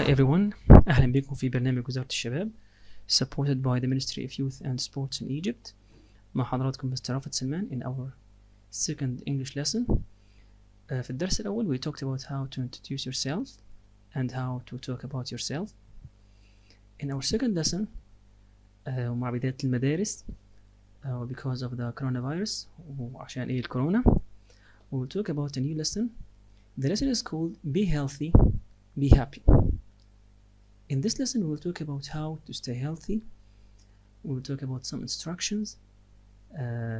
everyone. أهلا بكم في برنامج وزارة الشباب supported by the Ministry of Youth and Sports in Egypt. مع حضراتكم مستر رافت سلمان in our second English lesson. في الدرس الأول we talked about how to introduce yourself and how to talk about yourself. In our second lesson ومع بداية المدارس because of the coronavirus وعشان إيه الكورونا we will talk about a new lesson. The lesson is called Be Healthy, Be Happy. In this lesson we will talk about how to stay healthy. We will talk about some instructions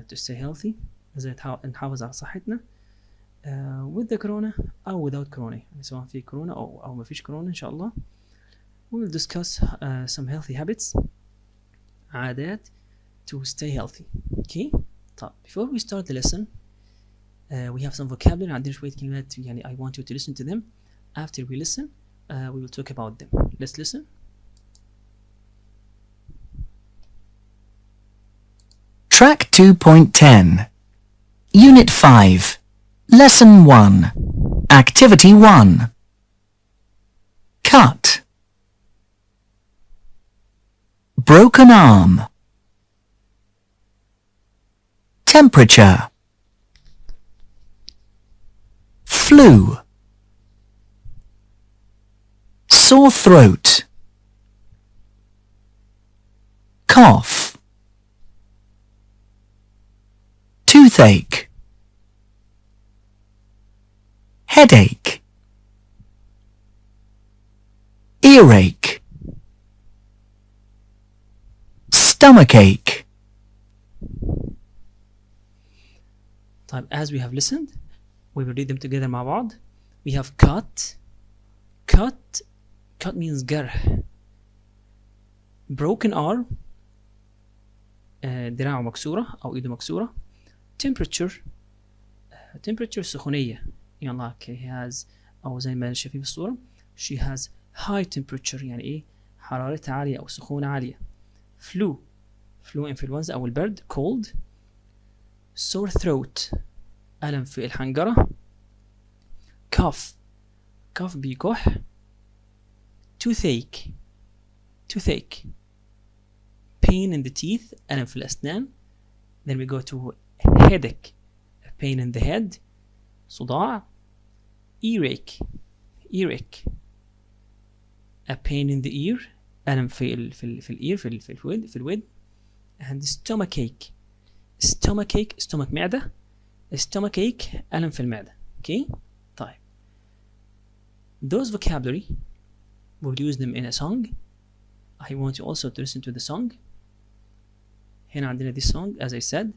to stay healthy ازاي نحافظ على صحتنا with the corona أو without corona يعني سواء في كورونا أو ما فيش كورونا إن شاء الله. We will discuss some healthy habits عادات to stay healthy. Okay. طيب before we start the lesson we have some vocabulary. عندنا شوية كلمات يعني I want you to listen to them. After we listen we will talk about them. Let's listen. Track 2.10 Unit 5 Lesson 1 Activity 1 Cut Broken arm Temperature Flu Sore throat Cough Toothache Headache Earache Stomachache. طيب as we have listened we will read them together مع بعض. We have cut means جرح. Broken arm دراعه مكسورة أو إيده مكسورة. Temperature سخونية يعني like he has أو زي ما شايفين في الصورة she has high temperature يعني إيه حرارتها عالية أو سخونة عالية. flu influenza أو البرد cold. sore throat ألم في الحنجرة. cough بيكح. toothache pain in the teeth ألم في الأسنان. then we go to headache a pain in the head صداع. earache a pain in the ear ألم في الإير في الود. and stomachache stomach معدة. stomachache ألم في المعدة. okay طيب those vocabulary we'll use them in a song. I want you also to listen to the song. هنا عندنا this song as I said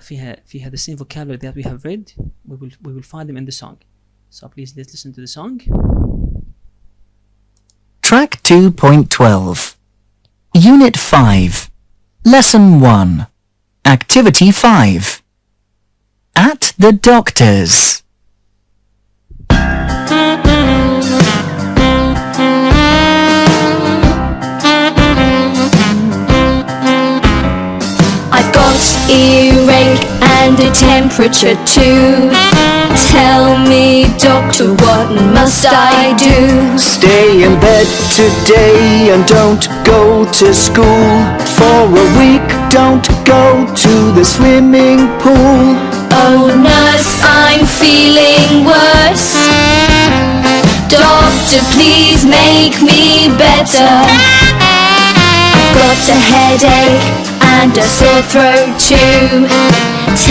فيها the same vocabulary that we have read. We will find them in the song. So please let's listen to the song. Track 2.12 Unit 5 Lesson 1 Activity 5 At the doctor's. I've got earache and a temperature too. Tell me, doctor, what must I do? Stay in bed today and don't go to school. For a week, don't go to the swimming pool. Oh, nurse, I'm feeling worse. Doctor, please make me better. I've got a headache and a sore throat too.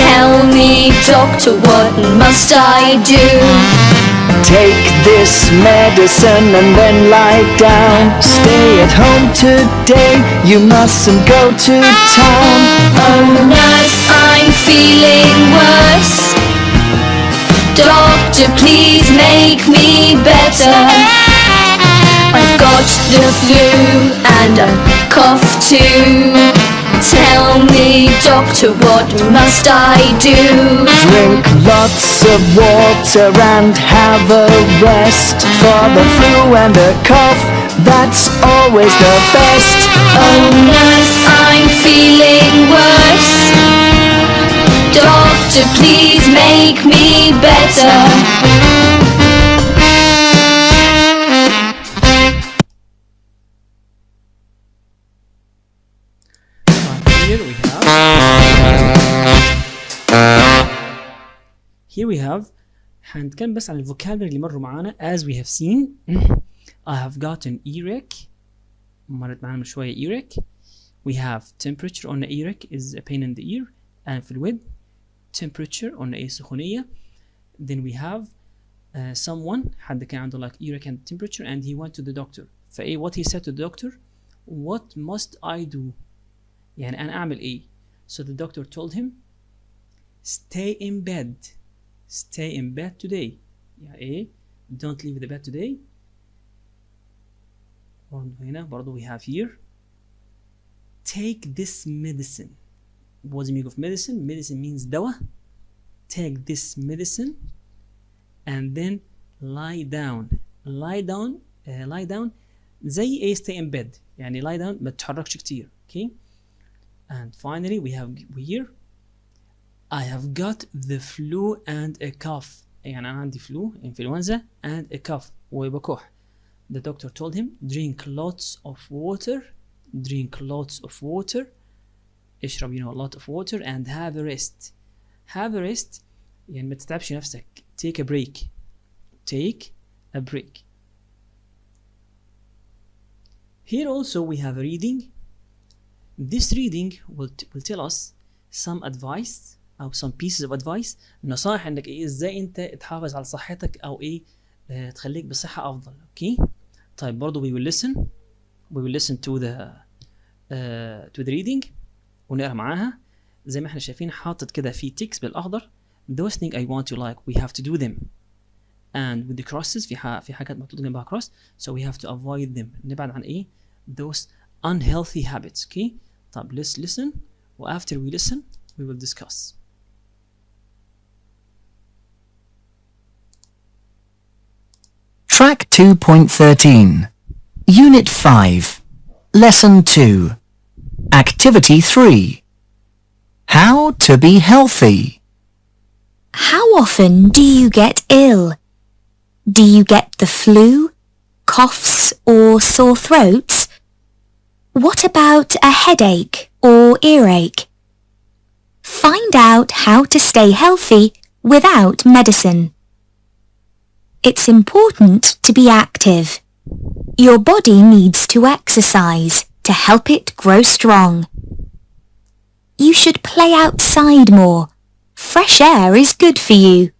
Tell me, doctor, what must I do? Take this medicine and then lie down. Stay at home today, you mustn't go to town. Oh, nurse, I'm feeling worse. Doctor, please make me better. I've got the flu and a cough too. Tell me, doctor, what must I do? Drink lots of water and have a rest. For the flu and the cough, that's always the best. Oh, nurse, I'm feeling worse. Doctor, please make me better. here we have هنتكلم بس عن الفوكابلري اللي مروا معانا. as we have seen I have gotten earache. مرت معانا من شوية earache. we have temperature. قلنا earache is a pain in the ear and في الود. temperature قلنا ايه سخونية. then we have someone حد كان عنده like earache and temperature and he went to the doctor. فايه what he said to the doctor, what must I do, يعني أنا أعمل إيه. so the doctor told him stay in bed. stay in bed today. يعني إيه don't leave the bed today. برضو هنا برضو we have here take this medicine. what's the meaning of medicine? medicine means دواء. take this medicine and then lie down. lie down lie down زي ايه stay in bed يعني lie down ما تتحركش كتير. okay and finally we have here I have got the flu and a cough. يعني أنا عندي flu influenza and a cough وبكح. the doctor told him drink lots of water. drink lots of water. اشرب a lot of water and have a rest. have a rest يعني ما تتعبش نفسك. take a break. take a break. Here also we have a reading. This reading will tell us some advice أو some pieces of advice. نصائح إنك إيه إزاي أنت تحافظ على صحتك أو إيه تخليك بصحة أفضل. Okay. طيب برضو we will listen to the reading ونقرأ معاها. زي ما إحنا شايفين حاطط كده في ticks بالأخضر. Those things I want to like we have to do them. and with the crosses في حاجات محطوطة جنبها cross so we have to avoid them. نبعد عن إيه those unhealthy habits. okay طب let's listen و after we listen we will discuss. Track 2.13 Unit 5 Lesson 2 Activity 3 How to be healthy. How often do you get ill? Do you get the flu, coughs or sore throats? What about a headache or earache? Find out how to stay healthy without medicine. It's important to be active. Your body needs to exercise to help it grow strong. You should play outside more. Fresh air is good for you.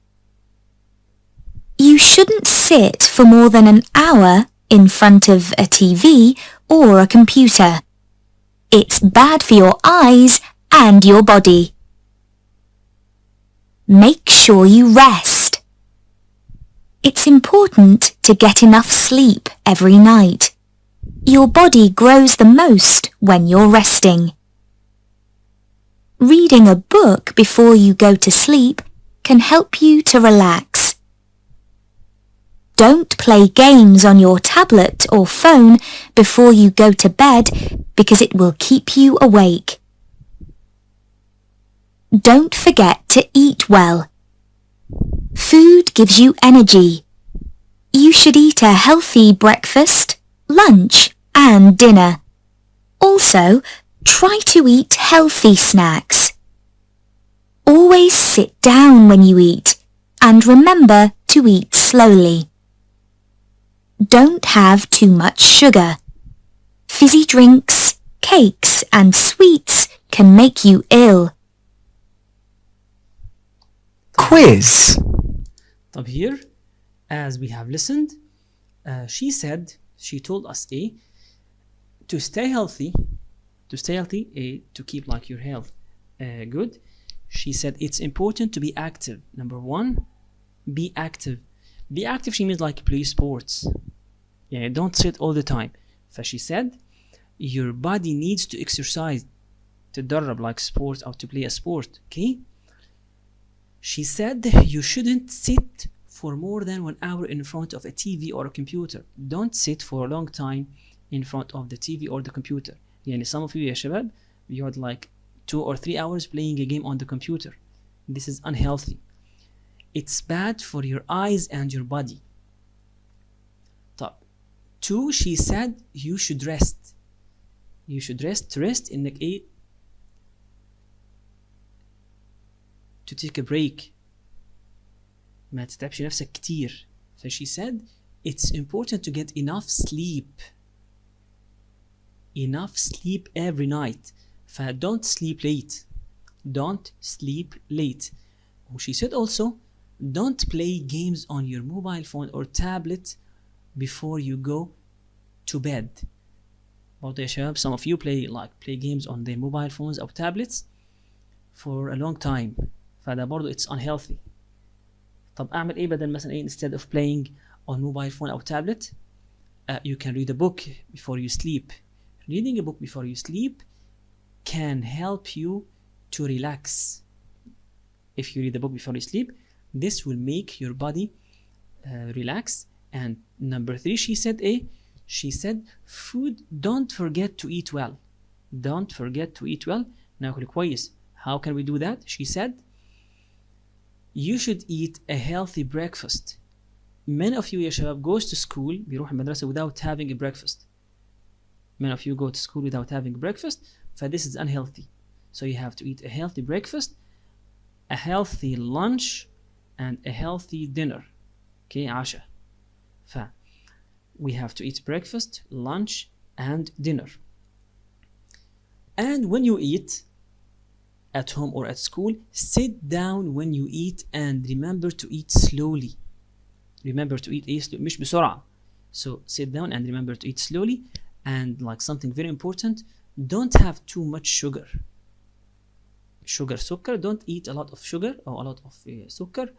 You shouldn't sit for more than an hour in front of a TV or a computer. It's bad for your eyes and your body. Make sure you rest. It's important to get enough sleep every night. Your body grows the most when you're resting. Reading a book before you go to sleep can help you to relax. Don't play games on your tablet or phone before you go to bed because it will keep you awake. Don't forget to eat well. Food gives you energy. You should eat a healthy breakfast, lunch, and dinner. Also, try to eat healthy snacks. Always sit down when you eat and remember to eat slowly. Don't have too much sugar. Fizzy drinks, cakes, and sweets can make you ill. Quiz. طب here as we have listened she told us to stay healthy to keep like your health good. She said it's important to be active. Number one, be active. Be active she means like play sports. Yeah, don't sit all the time. She said your body needs to exercise تدرب like sport or to play a sport. Okay. She said you shouldn't sit for more than 1 hour in front of a TV or a computer. Don't sit for a long time in front of the TV or the computer. يعني some of you يا شباب بيقعد like 2 or 3 hours playing a game on the computer. This is unhealthy. It's bad for your eyes and your body. طب 2 she said you should rest. You should rest. To rest إنك to take a break. ما تتعبش نفسك كتير. So she said it's important to get enough sleep. Enough sleep every night. Don't sleep late. Don't sleep late. She said also don't play games on your mobile phone or tablet before you go to bed. برضه يا شباب some of you play games on their mobile phones or tablets for a long time. فده برضه it's unhealthy. طب أعمل إيه بدل مثلا إيه instead of playing on mobile phone or tablet? You can read a book before you sleep. Reading a book before you sleep can help you to relax. If you read the book before you sleep, this will make your body relax. And number 3, she said she said food, don't forget to eat well. Don't forget to eat well. ناكل كويس. How can we do that? She said you should eat a healthy breakfast. Many of you يا شباب goes to school بيروح المدرسة without having a breakfast. Many of you go to school without having breakfast. So this is unhealthy. So you have to eat a healthy breakfast, a healthy lunch, and a healthy dinner. Okay, عشاء. We have to eat breakfast, lunch, and dinner. And when you eat at home or at school, sit down when you eat and remember to eat slowly. Remember to eat مش بسرعة. So sit down and remember to eat slowly. And like something very important, don't have too much sugar. سكر. Don't eat a lot of sugar or a lot of سكر.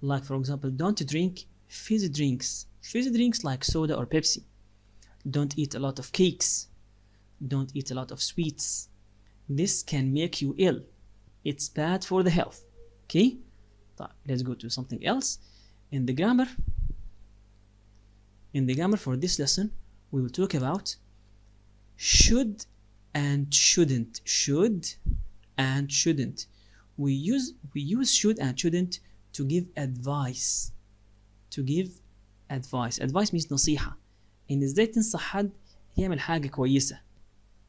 Like for example, don't drink fizzy drinks. Fizzy drinks like soda or Pepsi. Don't eat a lot of cakes. Don't eat a lot of sweets. This can make you ill. It's bad for the health. Okay? Let's go to something else. In the grammar for this lesson, we will talk about should and shouldn't. Should and shouldn't. We use should and shouldn't to give advice. To give advice. Advice means نصيحة. إن إزاي تنصح حد يعمل حاجة كويسة.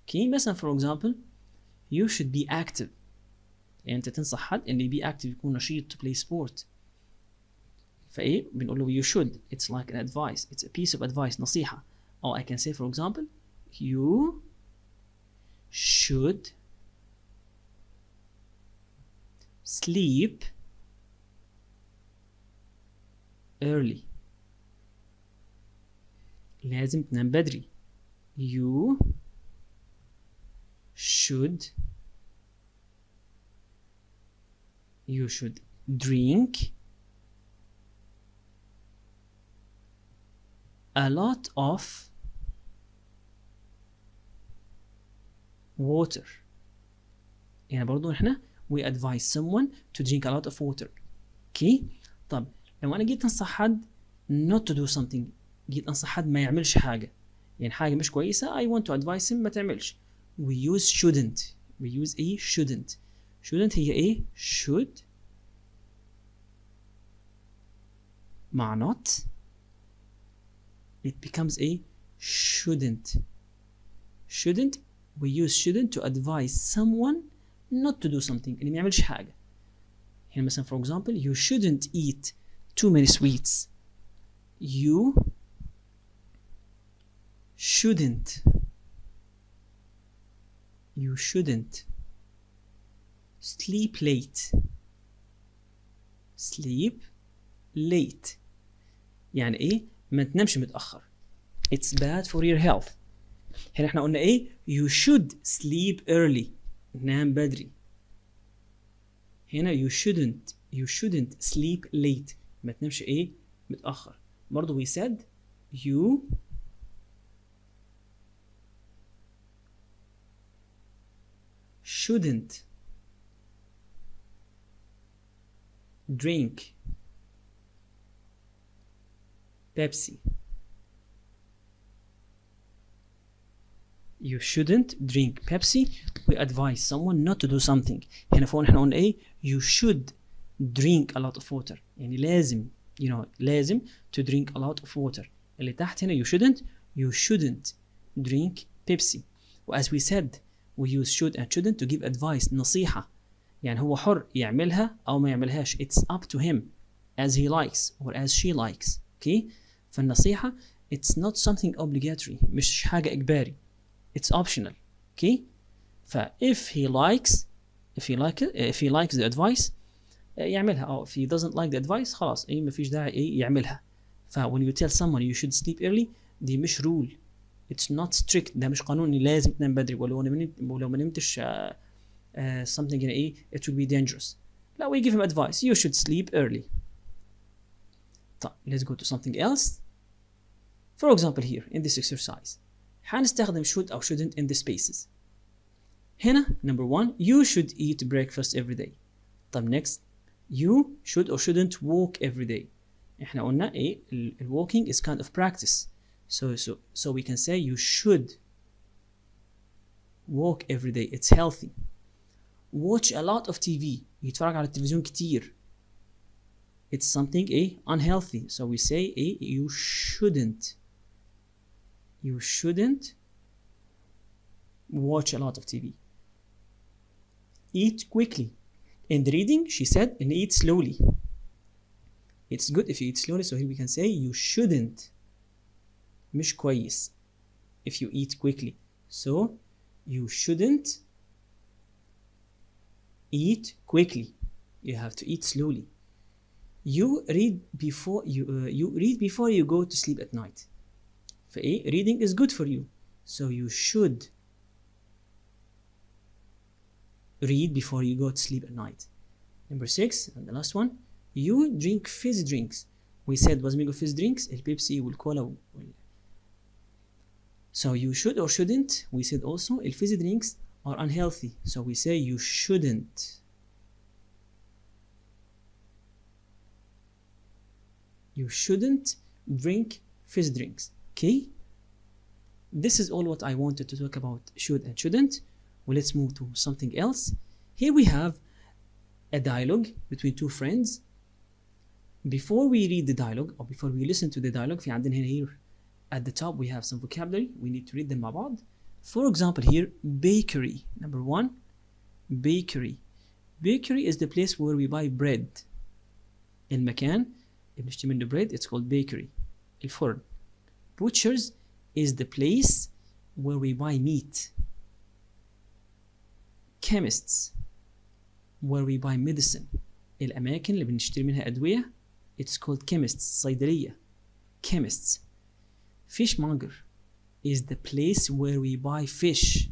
Okay, مثلا for example, you should be active. يعني أنت تنصح حد إنه be active يكون نشيط to play sport. فإيه بنقول له you should. It's like an advice. It's a piece of advice. نصيحة. Or I can say for example, you should sleep early. لازم تنام بدري. You should drink a lot of water. يعني برضو احنا we advise someone to drink a lot of water. Okay? طب لو انا جيت انصح حد not to do something, جيت انصح حد ما يعملش حاجة, يعني حاجة مش كويسة, I want to advise him ما تعملش. We use shouldn't. We use shouldn't. Shouldn't هي should مع not. It becomes shouldn't. Shouldn't. We use shouldn't to advise someone not to do something. اللي ما يعملش حاجة. هنا مثلا for example, you shouldn't eat too many sweets. You shouldn't sleep late. Sleep late. يعني ما تنامش متأخر. It's bad for your health. هنا احنا قلنا you should sleep early. نام بدري. هنا you shouldn't sleep late. ما تنامش متأخر. برضو we said you shouldn't drink Pepsi. You shouldn't drink Pepsi. We advise someone not to do something. هنا فوق احنا قلنا you should drink a lot of water. يعني لازم لازم to drink a lot of water. اللي تحت هنا you shouldn't drink Pepsi. As we said, we use should and shouldn't to give advice, نصيحة. يعني هو حر يعملها أو ما يعملهاش. It's up to him as he likes or as she likes. okay. فالنصيحة it's not something obligatory، مش حاجة إجباري. it's optional. okay. if he likes the advice يعملها، أو if he doesn't like the advice خلاص ما فيش داعي يعملها. when you tell someone you should sleep early دي مش rule. it's not strict. ده مش قانون لازم تنام بدري، ولو ما نمتش something it will be dangerous. لا we give him advice you should sleep early. طيب let's go to something else. for example here in this exercise حنستخدم should أو shouldn't in the spaces. هنا number 1 you should eat breakfast every day. طب next you should or shouldn't walk every day. احنا قلنا walking is kind of practice. So we can say you should walk every day. It's healthy. watch a lot of TV. يتفرج على التلفزيون كتير. it's something unhealthy. So we say you shouldn't watch a lot of TV. eat quickly. in the reading she said and eat slowly. it's good if you eat slowly. So here we can say you shouldn't مش كويس if you eat quickly. So you shouldn't eat quickly. You have to eat slowly. you read before you go to sleep at night. reading is good for you. So you should read before you go to sleep at night. Number 6 and the last one you drink fizzy drinks. we said was ميجو fizzy drinks البيبسي والكولا So you should or shouldn't. we said also fizzy drinks are unhealthy. So we say you shouldn't drink fizzy drinks. Okay, this is all what I wanted to talk about should and shouldn't. Well, let's move to something else. Here we have a dialogue between two friends. Before we read the dialogue or before we listen to the dialogue في عندنا here at the top we have some vocabulary. We need to read them مع بعض. For example here bakery. Number 1 bakery. Bakery is the place where we buy bread. المكان اللي بنشتري منه bread it's called bakery. الفرن. Butchers is the place where we buy meat. Chemists where we buy medicine. الأماكن اللي بنشتري منها أدوية it's called chemists. صيدلية. Chemists. Fishmonger is the place where we buy fish.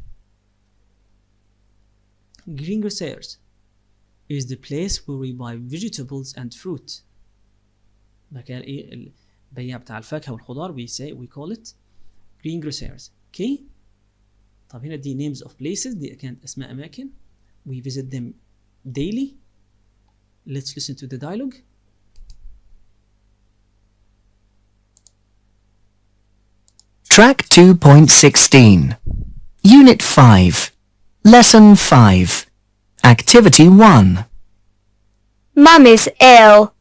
Greengrocers is the place where we buy vegetables and fruit. مكان البياع بتاع الفاكهة والخضار we call it greengrocers. okay. طب هنا دي names of places. دي كانت أسماء أماكن. we visit them daily. Let's listen to the dialogue. Track 2.16 Unit 5 Lesson 5 Activity 1 Mum is ill.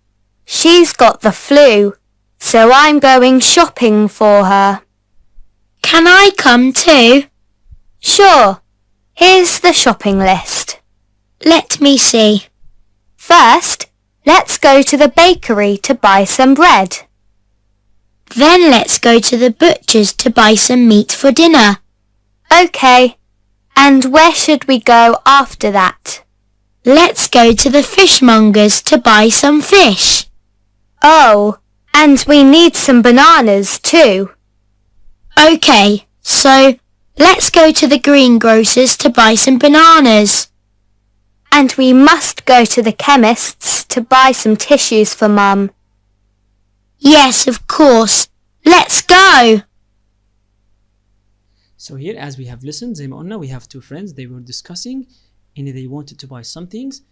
She's got the flu, so I'm going shopping for her. Can I come too? Sure. Here's the shopping list. Let me see. First, let's go to the bakery to buy some bread. Then let's go to the butcher's to buy some meat for dinner. Okay. And where should we go after that? Let's go to the fishmonger's to buy some fish. Oh, and we need some bananas too. Okay, so let's go to the greengrocer's to buy some bananas. And we must go to the chemist's to buy some tissues for Mum. Yes, of course. Let's go! So here, as we have listened, زي ما قلنا, we have two friends. They were discussing and they wanted to buy some things.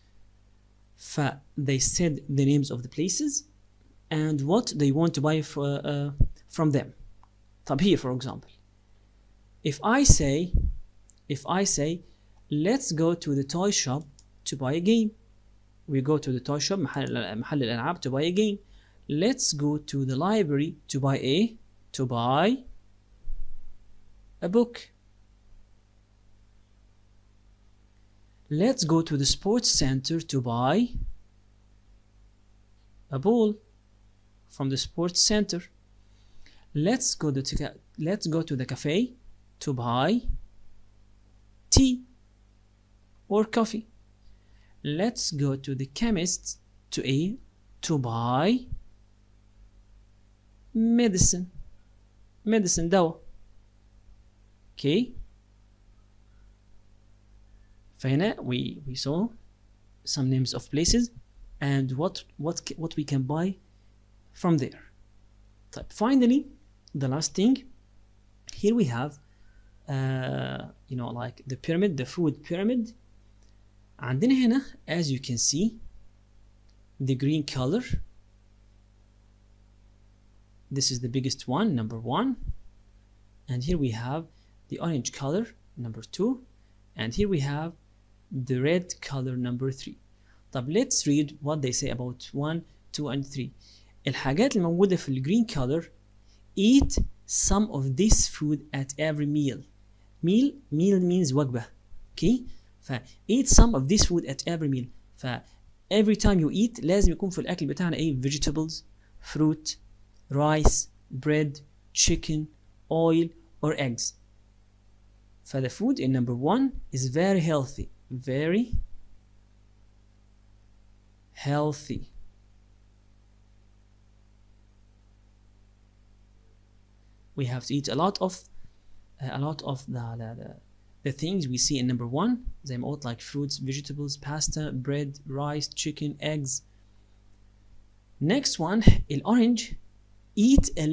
They said the names of the places and what they want to buy from them. طب here, for example, if I say, let's go to the toy shop to buy a game. We go to the toy shop, محل الألعاب, to buy a game. Let's go to the library to buy a book. let's go to the sports center to buy a ball from the sports center. Let's go to the cafe to buy tea or coffee. Let's go to the chemist to buy medicine دواء. Okay. فهنا we saw some names of places and what we can buy from there. طيب finally the last thing here we have you know like the pyramid, the food pyramid. عندنا هنا as you can see the green color, this is the biggest one, number 1, and here we have the orange color, number 2, and here we have the red color, number 3. طب let's read what they say about 1, 2 and 3. الحاجات الموجودة في الجرين color: eat some of this food at every meal. meal means وجبة. okay. ف eat some of this food at every meal. ف every time you eat لازم يكون في الأكل بتاعنا ايه: vegetables, fruit, rice, bread, chicken, oil or eggs. ف the food in number 1 is very healthy. Very healthy. We have to eat a lot of the things we see in number 1 زي ما قلت like fruits, vegetables, pasta, bread, rice, chicken, eggs. Next one الأورنج: eat a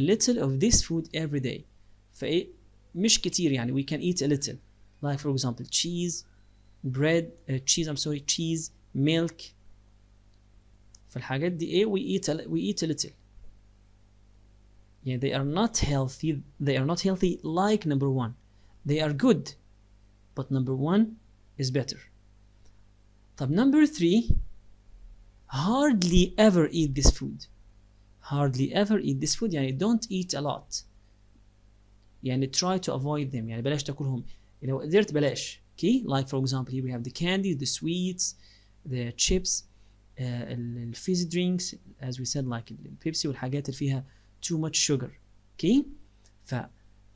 little of this food every day. فإيه مش كتير يعني we can eat a little, like for example cheese, bread, cheese, milk. فالحاجات دي ايه we eat a little. Yeah, they are not healthy like number 1. They are good, but number 1 is better. طب number 3 hardly ever eat this food. Hardly ever eat this food يعني don't eat a lot. يعني try to avoid them. يعني بلاش تاكلهم لو قدرت بلاش. Okay, like for example here we have the candy, the sweets, the chips, fizzy drinks as we said like Pepsi والحاجات اللي فيها too much sugar. Okay, ف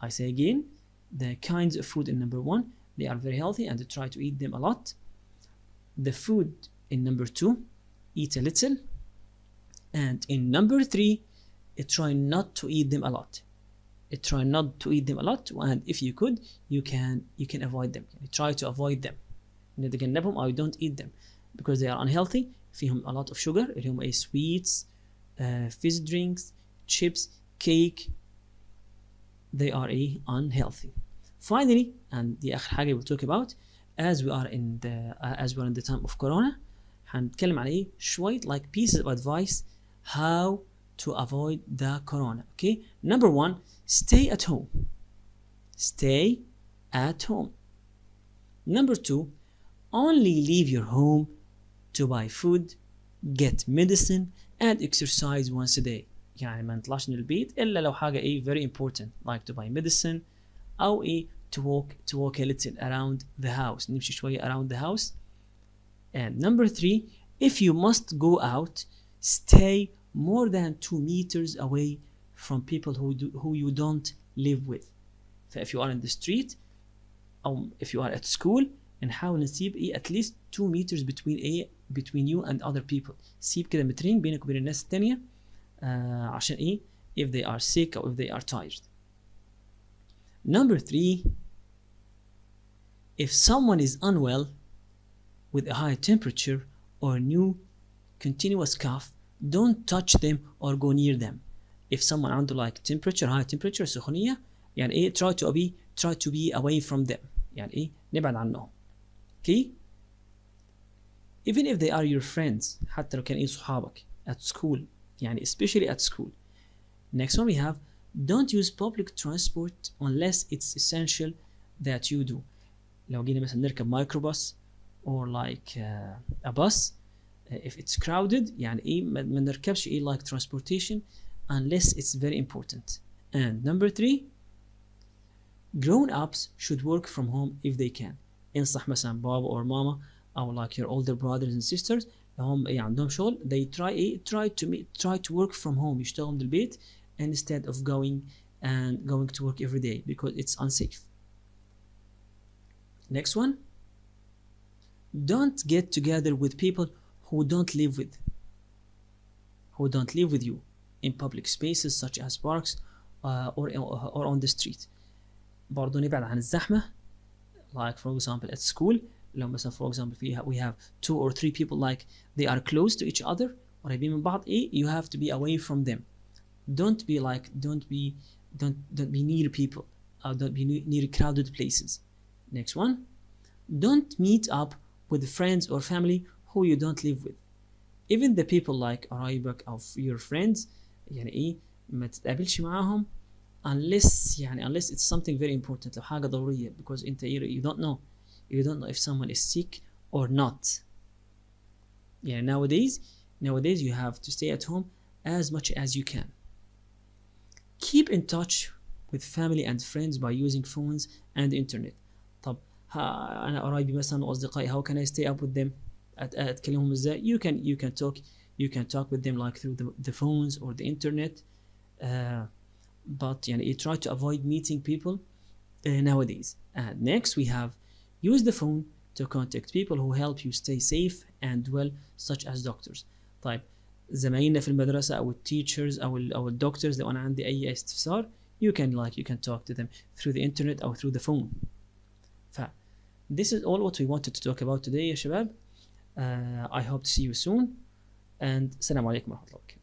I say again the kinds of food in number 1 they are very healthy and try to eat them a lot. The food in number 2 eat a little, and in number 3 try not to eat them a lot. And if you could you can avoid them. Try to avoid them. نتجنبهم or don't eat them because they are unhealthy. فيهم a lot of sugar اللي هم ايه sweets, fizzy drinks, chips, cake. They are unhealthy. Finally, and the آخر حاجة we'll talk about as we are in the time of corona هنتكلم عن ايه شوية like pieces of advice how to avoid the corona. Okay, number 1 stay at home. Number 2 only leave your home to buy food, get medicine and exercise once a day. يعني ما نطلعش من البيت إلا لو حاجة very important like to buy medicine أو to walk a little around the house. نمشي شوية around the house. And number 3 if you must go out stay more than 2 meters away from people who you don't live with. So if you are in the street or if you are at school نحاول نسيب at least 2 meters between you and other people. سيب كده مترين بينك وبين الناس التانية عشان if they are sick or if they are tired. Number 3 if someone is unwell with a high temperature or new continuous cough don't touch them or go near them. If someone عنده like high temperature سخونية يعني try to be away from them. يعني نبعد عنهم. Okay, even if they are your friends حتى لو كان صحابك at school يعني especially at school. Next one we have don't use public transport unless it's essential that you do. لو جينا مثلا نركب مايكروباص or like a bus if it's crowded يعني ما نركبش like transportation unless it's very important. And number 3 grown ups should work from home if they can. انصح مثلا بابا or ماما أو like your older brothers and sisters هم عندهم شغل they try to work from home يشتغلوا من البيت instead of going to work every day because it's unsafe. Next one, don't get together with people who don't live with you in public spaces such as parks or on the street. برضو نبعد عن الزحمة like for example at school لو مثلا for example we have 2 or 3 people like they are close to each other قريبين من بعض you have to be away from them. Don't be near people don't be near crowded places. Next one, don't meet up with friends or family who you don't live with. Even the people like قرايبك of your friends يعني ما تتقابلش معاهم unless it's something very important لو حاجة ضرورية because انت you don't know if someone is sick or not. يعني nowadays you have to stay at home as much as you can. Keep in touch with family and friends by using phones and internet. طب أنا قرايبي مثلا وأصدقائي how can I stay up with them أتكلمهم إزاي you can talk with them like through the phones or the internet but you try to avoid meeting people nowadays. And next we have use the phone to contact people who help you stay safe and well such as doctors. طيب زمايلنا في المدرسة أو teachers أو doctors لو أنا عندي أي استفسار you can talk to them through the internet أو through the phone. This is all what we wanted to talk about today يا شباب. I hope to see you soon and السلام عليكم ورحمة الله وبركاته.